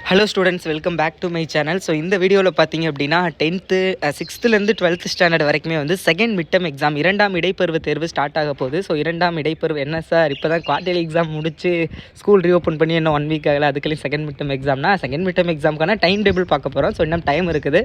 Hello students, welcome back to my channel. So இந்த வீடியோவில் பார்த்தீங்க அப்படின்னா 10th 6th டுவெல்த் ஸ்டாண்டர்ட் வரைக்குமே வந்து செகண்ட் மிட் டர்ம் எக்ஸாம், இரண்டாம் இடைப்பருவ தேர்வு ஸ்டார்ட் ஆக போகுது. ஸோ இரண்டாம் இடைப்பருவ என்ன சார், இப்போ தான் குவார்டர்லி எக்ஸாம் முடிச்சு ஸ்கூல் ரீஓப்பன் பண்ணி இன்னும் 1 வீக் ஆகலை, அதுக்குள்ளேயும் செகண்ட் மிட் டர்ம் எக்ஸாம்னா செகண்ட் மிட் டர்ம் எக்ஸாமுக்கான டைம் டேபிள் பார்க்க போகிறோம். ஸோ இன்னும் டைம் இருக்குது,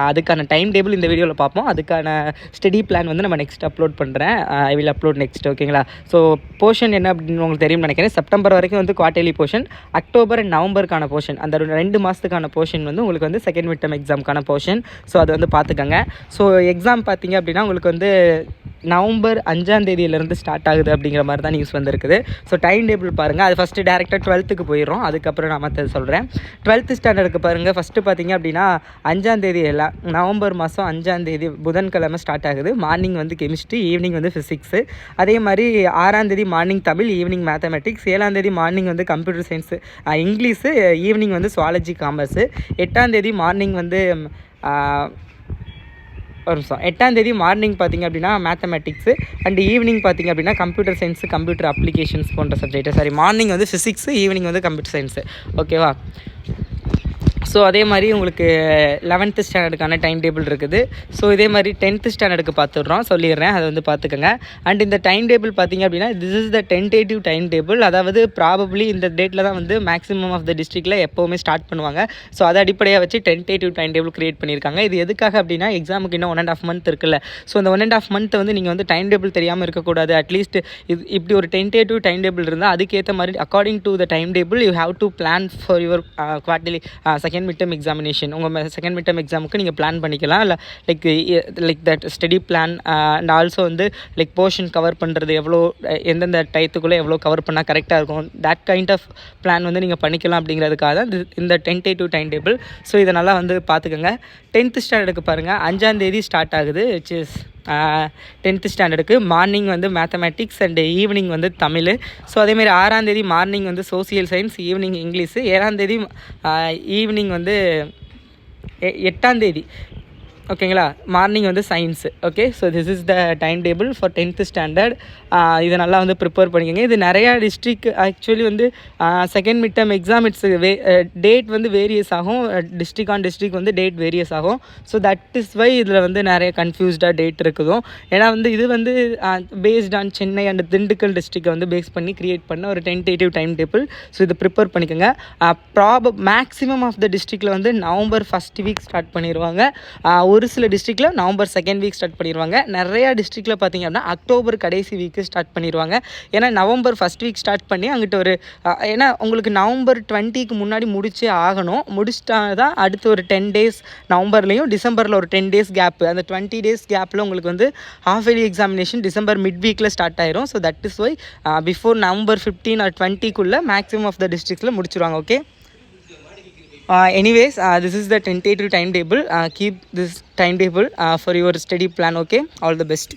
அதுக்கான டைம் டேபிள் இந்த வீடியோவில் பார்ப்போம். அதுக்கான ஸ்டடி பிளான் வந்து நம்ம நெக்ஸ்ட் அப்லோட் பண்ணுறேன். ஐ வில் அப்லோட் நெக்ஸ்ட், ஓகேங்களா? ஸோ போர்ஷன் என்ன அப்படின்னு உங்களுக்கு தெரியும் நினைக்கிறேன். செப்டம்பர் வரைக்கும் வந்து குவார்டர்லி போர்ஷன், அக்டோபர் அண்ட் நவம்பருக்கான போர்ஷன், அந்த 2 மாதத்துக்கான போர்ஷன் வந்து உங்களுக்கு வந்து செகண்ட் மிட் டர்ம் எக்ஸாமுக்கான போர்ஷன். ஸோ அது வந்து பார்த்துக்கோங்க. ஸோ எக்ஸாம் பார்த்தீங்க அப்படின்னா உங்களுக்கு வந்து நவம்பர் 5ஆம் தேதியிலேருந்து ஸ்டார்ட் ஆகுது அப்படிங்கிற மாதிரி தான் நியூஸ் வந்துருக்குது. ஸோ டைம் டேபிள் பாருங்கள். அது ஃபஸ்ட்டு டேரெக்டாக 12th போயிடும், அதுக்கப்புறம் நான் மற்றது சொல்கிறேன். 12th ஸ்டாண்டர்டுக்கு பாருங்கள். ஃபஸ்ட்டு பார்த்தீங்க அப்படின்னா 5ஆம் தேதி எல்லாம் நவம்பர் மாதம் 5ஆம் தேதி புதன்கிழமை ஸ்டார்ட் ஆகுது. மார்னிங் வந்து கெமிஸ்ட்ரி, ஈவினிங் வந்து ஃபிசிக்ஸு. அதே மாதிரி 6ஆம் தேதி மார்னிங் தமிழ், ஈவினிங் மேத்தமெட்டிக்ஸ். 7ஆம் தேதி மார்னிங் வந்து கம்ப்யூட்டர் சயின்ஸு, இங்கிலீஷு, ஈவினிங் வந்து சுவாலஜி காமர்ஸு. 8ஆம் தேதி மார்னிங் வந்து ஒரு நிமிஷம் 8ஆம் தேதி மார்னிங் பார்த்திங்க அப்படின்னா மேத்தமெட்டிக்ஸு, அண்ட் ஈவினிங் பார்த்திங்க அப்படின்னா கம்ப்யூட்டர் சயின்ஸு, கம்ப்யூட்டர் அப்ளிகேஷன்ஸ் போன்ற சப்ஜெக்ட்டு. சாரி, மார்னிங் வந்து ஃபிசிக்ஸு, ஈவினிங் வந்து கம்ப்யூட்டர் சயின்ஸு, ஓகேவா? ஸோ அதே மாதிரி உங்களுக்கு 11th ஸ்டாண்டர்டுக்கான டைம் டேபிள் இருக்குது. ஸோ இதே மாதிரி 10th ஸ்டாண்டர்டுக்கு பார்த்துடுறோம், சொல்லிடுறேன், அதை வந்து பார்த்துக்கோங்க. அண்ட் இந்த டைம் டேபிள் பார்த்திங்க அப்படின்னா this is the tentative time table. அதாவது ப்ராபப்ளி இந்த டேட்டில் தான் வந்து மேக்ஸிமம் ஆஃப் த டிஸ்ட்ரிக்டில் எப்போவுமே ஸ்டார்ட் பண்ணுவாங்க. ஸோ அதை அடிப்படையாக வச்சு டென்டேட்டிவ் டைம் டேபிள் க்ரியேட் பண்ணியிருக்காங்க. இது எதுக்காக அப்படின்னா எக்ஸாமுக்கு இன்னும் 1.5 மந்த் இருக்குல்ல. ஸோ அந்த 1.5 மந்த் வந்து நீங்கள் வந்து டைம் டேபிள் தெரியாமல் இருக்கக்கூடாது. அட்லீஸ்ட் இப்படி ஒரு டென்டேட்டிவ் டைம் டேபிள் இருந்தால் அதுக்கேற்ற மாதிரி according to the time table you have to plan for your quarterly second mid term examination. உங்கள் செகண்ட் மிட் டர்ம் எக்ஸாமுக்கு நீங்கள் பிளான் பண்ணிக்கலாம். இல்லை like that study plan and also வந்து லைக் போர்ஷன் கவர் பண்ணுறது எவ்வளோ, எந்தெந்த டயத்துக்குள்ளே எவ்வளோ கவர் பண்ணால் கரெக்டாக இருக்கும், தட் கைண்ட் ஆஃப் பிளான் வந்து நீங்கள் பண்ணிக்கலாம் அப்படிங்கிறதுக்காக தான் இந்த டென்டேட்டிவ் டைம் டேபிள். ஸோ இதை நல்லா வந்து பார்த்துக்கோங்க. 10th ஸ்டாண்டர்டுக்கு பாருங்கள் 5ஆம் தேதி ஸ்டார்ட் ஆகுது, விச் இஸ் 10th ஸ்டாண்டர்டுக்கு மார்னிங் வந்து மேத்தமெட்டிக்ஸ் அண்ட் ஈவினிங் வந்து தமிழ். ஸோ அதேமாதிரி 6ஆம் தேதி மார்னிங் வந்து சோசியல் சயின்ஸ், ஈவினிங் இங்கிலீஷு. 7ஆம் தேதி ஈவினிங் வந்து 8ஆம் தேதி ஓகேங்களா மார்னிங் வந்து science. Okay, so this is the time table for 10th standard. இதை நல்லா வந்து ப்ரிப்பேர் பண்ணிக்கோங்க. இது நிறையா டிஸ்ட்ரிக் ஆக்சுவலி வந்து second mid term exam it's date வந்து வேரியஸ் ஆகும், டிஸ்ட்ரிக் ஆன் டிஸ்ட்ரிக் வந்து டேட் வேரியஸ் ஆகும். ஸோ தட் இஸ் வை இதில் வந்து நிறைய கன்ஃபியூஸ்டாக டேட் இருக்குதும். ஏன்னா வந்து இது வந்து based on Chennai and Dindigul டிஸ்ட்ரிக்டை வந்து பேஸ் பண்ணி க்ரியேட் பண்ண ஒரு டென்டேட்டிவ் டைம் டேபிள். ஸோ இதை ப்ரிப்பேர் பண்ணிக்கோங்க. மேக்ஸிமம் ஆஃப் த டிஸ்ட்ரிக்டில் வந்து நவம்பர் 1st வீக் ஸ்டார்ட் பண்ணிடுவாங்க. ஒரு சில டிஸ்ட்ரிக்டில் நவம்பர் 2nd வீக் ஸ்டார்ட் பண்ணிடுவாங்க. நிறையா டிஸ்ட்ரிக்டில் பார்த்திங்க அப்படின்னா அக்டோபர் கடைசி வீக்கு ஸ்டார்ட் பண்ணிடுவாங்க. ஏன்னா நவம்பர் 1st வீக் ஸ்டார்ட் பண்ணி அங்கிட்ட ஒரு ஏன்னா உங்களுக்கு நவம்பர் 20க்கு முன்னாடி முடிச்சே ஆகணும். முடிச்சிட்டா தான் அடுத்து ஒரு 10 days நவம்பர்லேயும் டிசம்பரில் ஒரு 10 days கேப்பு. அந்த 20 days கேப்பில் உங்களுக்கு வந்து half yearly examination December mid வீக்கில் ஸ்டார்ட் ஆயிரும். So that is why before November 15 or 20க்குள்ளே மேக்ஸிமம் ஆஃப் த டிஸ்ட்ரிக்ஸில் முடிச்சிருவாங்க. Okay, anyways, this is the tentative timetable. Keep this timetable for your study plan. Okay, all the best.